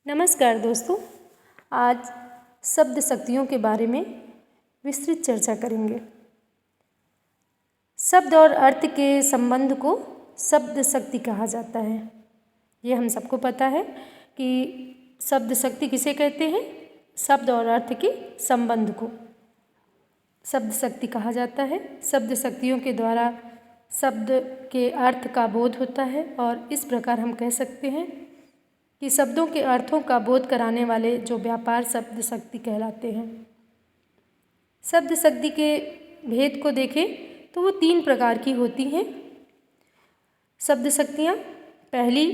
नमस्कार दोस्तों, आज शब्द शक्तियों के बारे में विस्तृत चर्चा करेंगे। शब्द और अर्थ के संबंध को शब्द शक्ति कहा जाता है। ये हम सबको पता है कि शब्द शक्ति किसे कहते हैं। शब्द और अर्थ के संबंध को शब्द शक्ति कहा जाता है। शब्द शक्तियों के द्वारा शब्द के अर्थ का बोध होता है और इस प्रकार हम कह सकते हैं कि शब्दों के अर्थों का बोध कराने वाले जो व्यापार शब्द शक्ति कहलाते हैं। शब्द शक्ति के भेद को देखें तो वो 3 प्रकार की होती हैं शब्द शक्तियाँ। पहली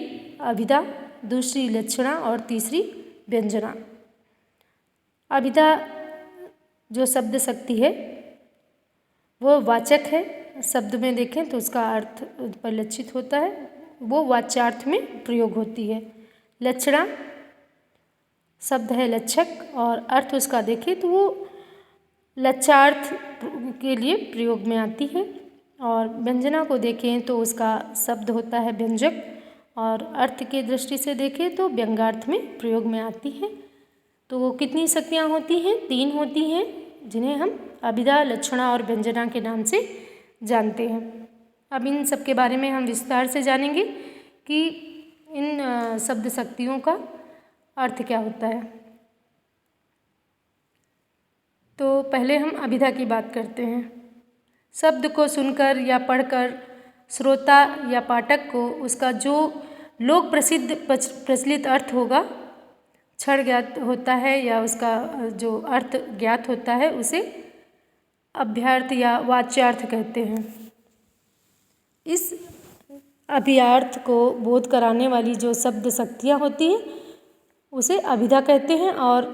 अभिधा, दूसरी लक्षणा और तीसरी व्यंजना। अभिधा जो शब्द शक्ति है वो वाचक है। शब्द में देखें तो उसका अर्थ परिलक्षित होता है, वो वाच्यार्थ में प्रयोग होती है। लक्षणा शब्द है लक्षक और अर्थ उसका देखें तो वो लक्षार्थ के लिए प्रयोग में आती है। और व्यंजना को देखें तो उसका शब्द होता है व्यंजक और अर्थ के दृष्टि से देखें तो व्यंग्यार्थ में प्रयोग में आती है। तो वो कितनी शक्तियाँ होती हैं? 3 होती हैं, जिन्हें हम अभिधा, लक्षणा और व्यंजना के नाम से जानते हैं। अब इन सब के बारे में हम विस्तार से जानेंगे कि इन शब्द शक्तियों का अर्थ क्या होता है। तो पहले हम अभिधा की बात करते हैं। शब्द को सुनकर या पढ़कर श्रोता या पाठक को उसका जो लोक प्रसिद्ध प्रचलित अर्थ होगा, क्षण ज्ञात होता है या उसका जो अर्थ ज्ञात होता है, उसे अभ्यार्थ या वाच्यार्थ कहते हैं। इस अभियार्थ को बोध कराने वाली जो शब्द शक्तियाँ होती हैं उसे अभिधा कहते हैं। और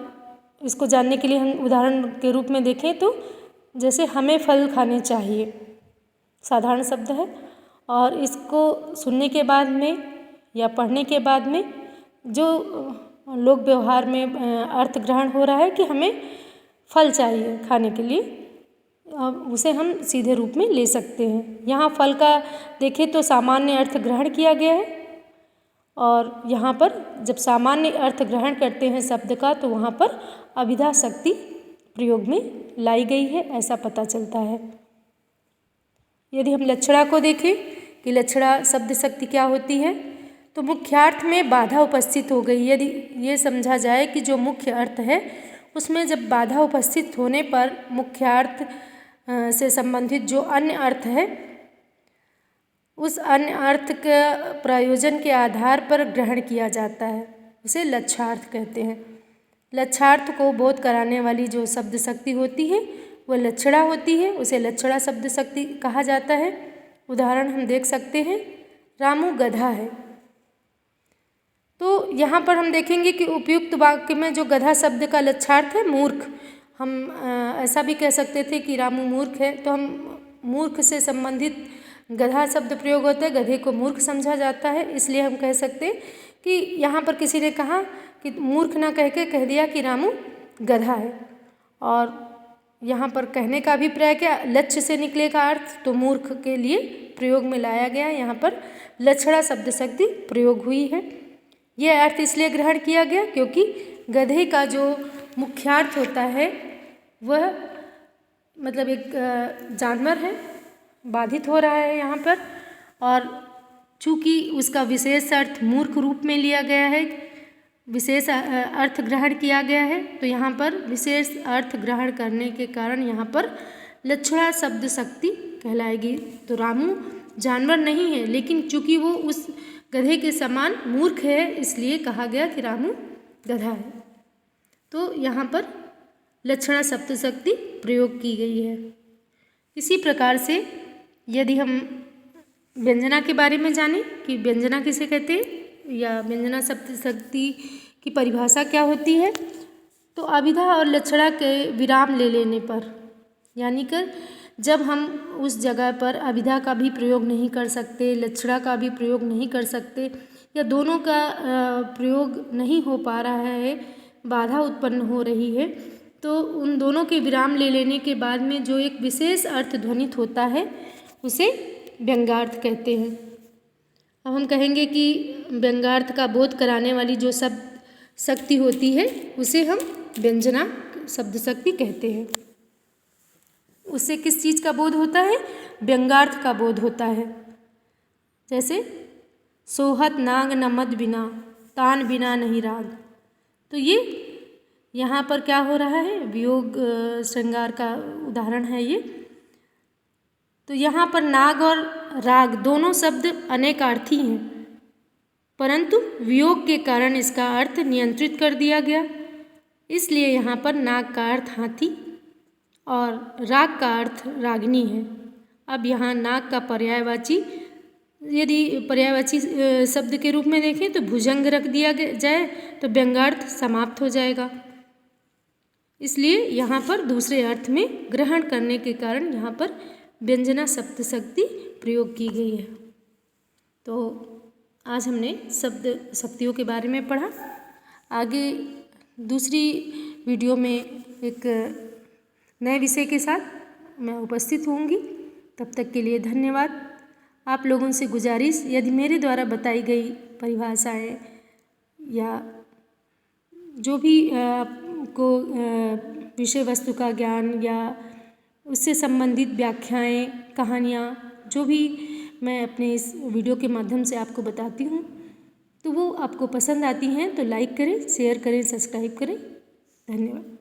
इसको जानने के लिए हम उदाहरण के रूप में देखें तो जैसे हमें फल खाने चाहिए, साधारण शब्द है, और इसको सुनने के बाद में या पढ़ने के बाद में जो लोक व्यवहार में अर्थ ग्रहण हो रहा है कि हमें फल चाहिए खाने के लिए, उसे हम सीधे रूप में ले सकते हैं। यहाँ फल का देखें तो सामान्य अर्थ ग्रहण किया गया है और यहाँ पर जब सामान्य अर्थ ग्रहण करते हैं शब्द का तो वहाँ पर अभिधा शक्ति प्रयोग में लाई गई है, ऐसा पता चलता है। यदि हम लक्षणा को देखें कि लक्षणा शब्द शक्ति क्या होती है, तो मुख्यार्थ में बाधा उपस्थित हो गई। यदि ये समझा जाए कि जो मुख्य अर्थ है उसमें जब बाधा उपस्थित होने पर मुख्यार्थ से संबंधित जो अन्य अर्थ है उस अन्य अर्थ के प्रयोजन के आधार पर ग्रहण किया जाता है, उसे लक्षार्थ कहते हैं। लक्षार्थ को बोध कराने वाली जो शब्द शक्ति होती है वह लक्षणा होती है, उसे लक्षणा शब्द शक्ति कहा जाता है। उदाहरण हम देख सकते हैं, रामू गधा है। तो यहाँ पर हम देखेंगे कि उपयुक्त वाक्य में जो गधा शब्द का लक्षार्थ है मूर्ख, हम ऐसा भी कह सकते थे कि रामू मूर्ख है, तो हम मूर्ख से संबंधित गधा शब्द प्रयोग होता है, गधे को मूर्ख समझा जाता है, इसलिए हम कह सकते हैं कि यहाँ पर किसी ने कहा कि मूर्ख ना कह के कह दिया कि रामू गधा है। और यहाँ पर कहने का अभिप्राय क्या, लक्ष्य से निकलेगा अर्थ, तो मूर्ख के लिए प्रयोग में लाया गया। यहाँ पर लक्षणा शब्द शक्ति प्रयोग हुई है। यह अर्थ इसलिए ग्रहण किया गया क्योंकि गधे का जो मुख्यार्थ होता है वह मतलब एक जानवर है, बाधित हो रहा है यहाँ पर, और चूँकि उसका विशेष अर्थ मूर्ख रूप में लिया गया है, विशेष अर्थ ग्रहण किया गया है, तो यहाँ पर विशेष अर्थ ग्रहण करने के कारण यहाँ पर लक्षणा शब्द शक्ति कहलाएगी। तो रामू जानवर नहीं है, लेकिन चूँकि वो उस गधे के समान मूर्ख है इसलिए कहा गया कि रामू गधा है। तो यहाँ पर लक्षणा शब्द शक्ति प्रयोग की गई है। इसी प्रकार से यदि हम व्यंजना के बारे में जानें कि व्यंजना किसे कहते हैं या व्यंजना शब्द शक्ति की परिभाषा क्या होती है, तो अभिधा और लक्षणा के विराम ले लेने पर, यानी कि जब हम उस जगह पर अभिधा का भी प्रयोग नहीं कर सकते, लक्षणा का भी प्रयोग नहीं कर सकते, या दोनों का प्रयोग नहीं हो पा रहा है, बाधा उत्पन्न हो रही है, तो उन दोनों के विराम ले लेने के बाद में जो एक विशेष अर्थ ध्वनित होता है उसे व्यंग्यार्थ कहते हैं। अब हम कहेंगे कि व्यंग्यार्थ का बोध कराने वाली जो शक्ति होती है उसे हम व्यंजना शब्द शक्ति कहते हैं। उससे किस चीज़ का बोध होता है? व्यंग्यार्थ का बोध होता है। जैसे सोहत नाग न मद बिना, तान बिना नहीं राग। तो ये यहाँ पर क्या हो रहा है? वियोग श्रृंगार का उदाहरण है ये। तो यहाँ पर नाग और राग दोनों शब्द अनेकार्थी हैं, परंतु वियोग के कारण इसका अर्थ नियंत्रित कर दिया गया। इसलिए यहाँ पर नाग का अर्थ हाथी और राग का अर्थ रागिनी है। अब यहाँ नाग का पर्यायवाची, यदि पर्यायवाची शब्द के रूप में देखें तो भुजंग रख दिया जाए तो व्यंग्यार्थ समाप्त हो जाएगा। इसलिए यहाँ पर दूसरे अर्थ में ग्रहण करने के कारण यहाँ पर व्यंजना शब्द शक्ति प्रयोग की गई है। तो आज हमने शब्द शक्तियों के बारे में पढ़ा। आगे दूसरी वीडियो में एक नए विषय के साथ मैं उपस्थित होंगी। तब तक के लिए धन्यवाद। आप लोगों से गुजारिश, यदि मेरे द्वारा बताई गई परिभाषाएं या जो भी आपको विषय वस्तु का ज्ञान या उससे संबंधित व्याख्याएं, कहानियाँ जो भी मैं अपने इस वीडियो के माध्यम से आपको बताती हूँ, तो वो आपको पसंद आती हैं तो लाइक करें, शेयर करें, सब्सक्राइब करें। धन्यवाद।